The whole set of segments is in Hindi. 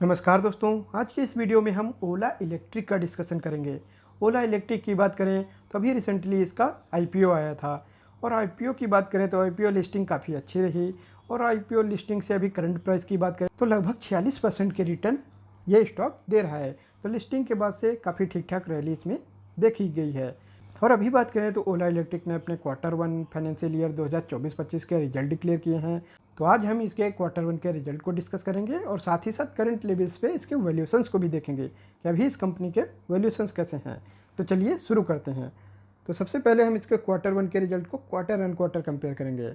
नमस्कार दोस्तों, आज की इस वीडियो में हम ओला इलेक्ट्रिक का डिस्कशन करेंगे। ओला इलेक्ट्रिक की बात करें तो अभी रिसेंटली इसका आईपीओ आया था और आईपीओ की बात करें तो आईपीओ लिस्टिंग काफ़ी अच्छी रही और आईपीओ लिस्टिंग से अभी करंट प्राइस की बात करें तो लगभग 46% के रिटर्न ये स्टॉक दे रहा है। तो लिस्टिंग के बाद से काफ़ी ठीक ठाक रैली इसमें देखी गई है। और अभी बात करें तो ओला इलेक्ट्रिक ने अपने Q1 फाइनेंशियल ईयर 2024-25 के रिजल्ट डिक्लेयर किए हैं। तो आज हम इसके Q1 के रिजल्ट को डिस्कस करेंगे और साथ ही साथ करंट लेवल्स पे इसके वैल्यूएशंस को भी देखेंगे कि अभी इस कंपनी के वैल्यूएशंस कैसे हैं। तो चलिए शुरू करते हैं। तो सबसे पहले हम इसके Q1 के रिजल्ट को क्वार्टर एंड क्वार्टर कंपेयर करेंगे।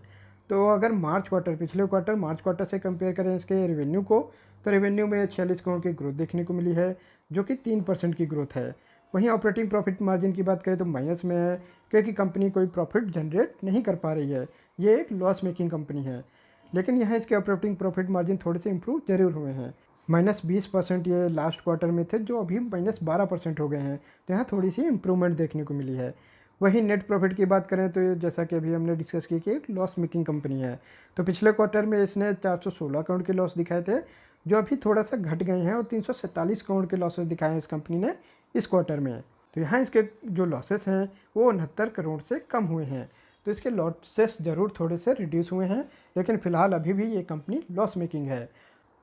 तो अगर पिछले क्वार्टर मार्च क्वार्टर से कंपेयर करें इसके रेवेन्यू को, तो रेवेन्यू में 46 करोड़ की ग्रोथ देखने को मिली है, जो कि 3% की ग्रोथ है। वहीं ऑपरेटिंग प्रॉफिट मार्जिन की बात करें तो माइनस में है, क्योंकि कंपनी कोई प्रॉफिट जनरेट नहीं कर पा रही है। ये एक लॉस मेकिंग कंपनी है, लेकिन यहाँ इसके ऑपरेटिंग प्रॉफिट मार्जिन थोड़े से इंप्रूव जरूर हुए हैं। -20% ये लास्ट क्वार्टर में थे, जो अभी -12% हो गए हैं। तो यहाँ थोड़ी सी इंप्रूवमेंट देखने को मिली है। वहीं नेट प्रॉफिट की बात करें तो जैसा कि अभी हमने डिस्कस की कि एक लॉस मेकिंग कंपनी है। तो पिछले क्वार्टर में इसने 416 करोड़ के लॉस दिखाए थे, जो अभी थोड़ा सा घट गए हैं और 347 करोड़ के लॉसेस दिखाए हैं इस कंपनी ने इस क्वार्टर में। तो यहाँ इसके जो लॉसेस हैं वो 69 करोड़ से कम हुए हैं। तो इसके लॉसेस ज़रूर थोड़े से रिड्यूस हुए हैं, लेकिन फ़िलहाल अभी भी ये कंपनी लॉस मेकिंग है।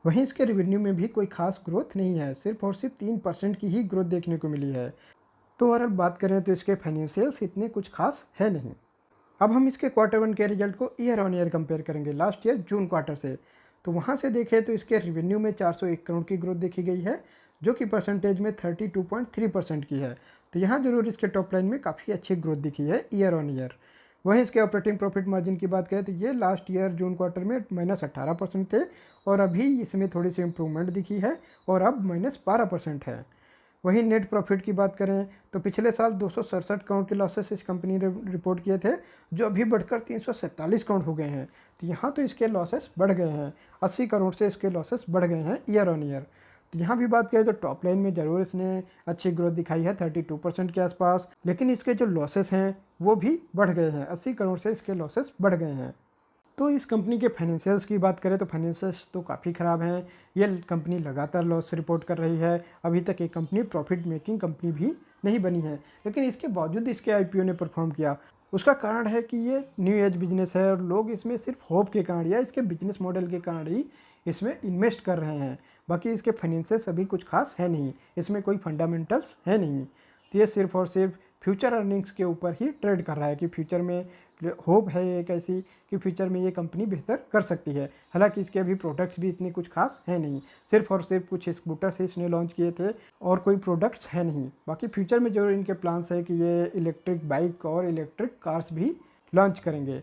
वहीं इसके रेवेन्यू में भी कोई खास ग्रोथ नहीं है, सिर्फ और सिर्फ 3% की ही ग्रोथ देखने को मिली है। तो अगर बात करें तो इसके फाइनेंशियल्स इतने कुछ खास है नहीं। अब हम इसके Q1 के रिजल्ट को ईयर ऑन ईयर कंपेयर करेंगे लास्ट ईयर जून क्वार्टर से। तो वहाँ से देखें तो इसके रेवेन्यू में 401 करोड़ की ग्रोथ देखी गई है, जो कि परसेंटेज में 32.3% की है। तो यहाँ जरूर इसके टॉप लाइन में काफ़ी अच्छी ग्रोथ दिखी है ईयर ऑन ईयर। वहीं इसके ऑपरेटिंग प्रॉफिट मार्जिन की बात करें तो ये लास्ट ईयर जून क्वार्टर में -18% थे और अभी इसमें थोड़ी सी इंप्रूवमेंट दिखी है और अब -12% है। वहीं नेट प्रॉफिट की बात करें तो पिछले साल 267 करोड़ के लॉसेस इस कंपनी ने रिपोर्ट किए थे, जो अभी बढ़कर 347 करोड़ हो गए हैं। तो यहाँ तो इसके लॉसेस बढ़ गए हैं, 80 करोड़ से इसके लॉसेस बढ़ गए हैं ईयर ऑन ईयर। तो यहाँ भी बात करें तो टॉप लाइन में ज़रूर इसने अच्छी ग्रोथ दिखाई है 32% के आसपास, लेकिन इसके जो लॉसेस हैं वो भी बढ़ गए हैं, 80 करोड़ से इसके लॉसेस बढ़ गए हैं। तो इस कंपनी के फाइनेंशियल्स की बात करें तो फाइनेंशियल्स तो काफ़ी ख़राब हैं। ये कंपनी लगातार लॉस रिपोर्ट कर रही है। अभी तक ये कंपनी प्रॉफिट मेकिंग कंपनी भी नहीं बनी है, लेकिन इसके बावजूद इसके आईपीओ ने परफॉर्म किया। उसका कारण है कि ये न्यू एज बिजनेस है और लोग इसमें सिर्फ होप के कारण या इसके बिजनेस मॉडल के कारण ही इसमें इन्वेस्ट कर रहे हैं। बाकी इसके फाइनेंशियल्स अभी कुछ खास है नहीं, इसमें कोई फंडामेंटल्स है नहीं। तो ये सिर्फ और सिर्फ फ्यूचर अर्निंग्स के ऊपर ही ट्रेड कर रहा है कि फ्यूचर में होप है एक ऐसी कि फ्यूचर में ये कंपनी बेहतर कर सकती है। हालांकि इसके अभी प्रोडक्ट्स भी इतने कुछ खास है नहीं, सिर्फ और सिर्फ कुछ स्कूटर्स इसने लॉन्च किए थे और कोई प्रोडक्ट्स है नहीं। बाकी फ्यूचर में जो इनके प्लान्स है कि ये इलेक्ट्रिक बाइक और इलेक्ट्रिक कार्स भी लॉन्च करेंगे।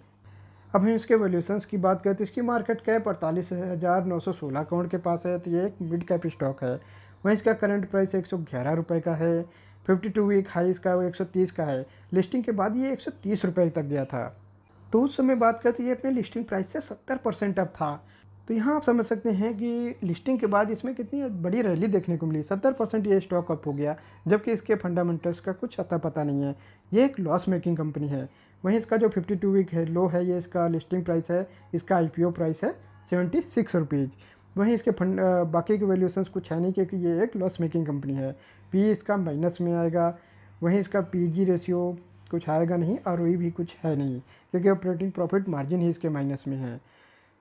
अब हम इसके वैल्यूएशंस की बात करें तो इसकी मार्केट कैप 48,916 करोड़ के पास है। तो ये एक मिड कैप स्टॉक है। वहीं इसका करंट प्राइस 111 रुपये का है। 52 वीक हाई इसका 130 का है। लिस्टिंग के बाद ये 130 रुपये तक गया था। तो उस समय बात करें तो ये अपने लिस्टिंग प्राइस से 70% अप था। तो यहाँ आप समझ सकते हैं कि लिस्टिंग के बाद इसमें कितनी बड़ी रैली देखने को मिली। 70% ये स्टॉक अप हो गया, जबकि इसके फंडामेंटल्स का कुछ अता पता नहीं है। ये एक लॉस मेकिंग कंपनी है। वहीं इसका जो 52 वीक है लो है, ये इसका लिस्टिंग प्राइस है। इसका आईपीओ प्राइस है 76 रुपीज़। वहीं इसके बाकी के वैल्यूएशंस कुछ है नहीं, क्योंकि ये एक लॉस मेकिंग कंपनी है। पी इसका माइनस में आएगा। वहीं इसका पीजी रेशियो कुछ आएगा नहीं, आरओई भी कुछ है नहीं, क्योंकि ऑपरेटिंग प्रॉफिट मार्जिन ही इसके माइनस में है।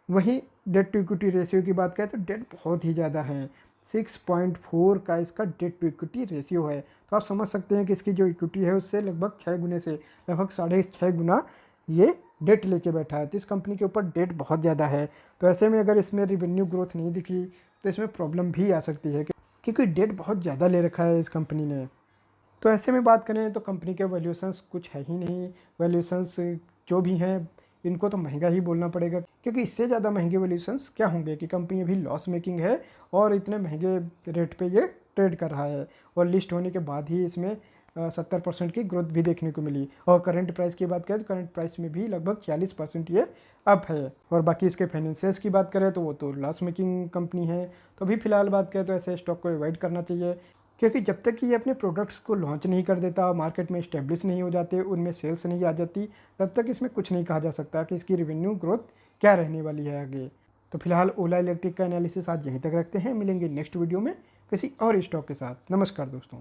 वहीं डेट टू इक्विटी रेशियो की बात करें तो डेट बहुत ही ज़्यादा है। 6.4 का इसका डेट टू इक्विटी रेशियो है। तो आप समझ सकते हैं कि इसकी जो इक्विटी है उससे लगभग 6 गुने से लगभग 6.5 गुना ये डेट लेके बैठा है। तो इस कंपनी के ऊपर डेट बहुत ज़्यादा है। तो ऐसे में अगर इसमें रिवेन्यू ग्रोथ नहीं दिखी तो इसमें प्रॉब्लम भी आ सकती है, क्योंकि डेट बहुत ज़्यादा ले रखा है इस कंपनी ने। तो ऐसे में बात करें तो कंपनी के वैल्यूएशंस कुछ है ही नहीं। वैल्यूएशंस जो भी हैं इनको तो महंगा ही बोलना पड़ेगा, क्योंकि इससे ज़्यादा महंगे वैल्यूएशंस क्या होंगे कि कंपनी अभी लॉस मेकिंग है और इतने महंगे रेट पे ये ट्रेड कर रहा है। और लिस्ट होने के बाद ही इसमें 70% की ग्रोथ भी देखने को मिली। और करंट प्राइस की बात करें तो करंट प्राइस में भी लगभग 40% ये अप है। और बाकी इसके फाइनेंशियल्स की बात करें तो वो तो लॉस मेकिंग कंपनी है। तो अभी फ़िलहाल बात करें तो ऐसे स्टॉक को अवॉइड करना चाहिए, क्योंकि जब तक कि ये अपने प्रोडक्ट्स को लॉन्च नहीं कर देता, मार्केट में इस्टेब्लिश नहीं हो जाते, उनमें सेल्स नहीं आ जाती, तब तक इसमें कुछ नहीं कहा जा सकता कि इसकी रेवेन्यू ग्रोथ क्या रहने वाली है आगे। तो फिलहाल ओला इलेक्ट्रिक का एनालिसिस आज यहीं तक रखते हैं। मिलेंगे नेक्स्ट वीडियो में किसी और स्टॉक के साथ। नमस्कार दोस्तों।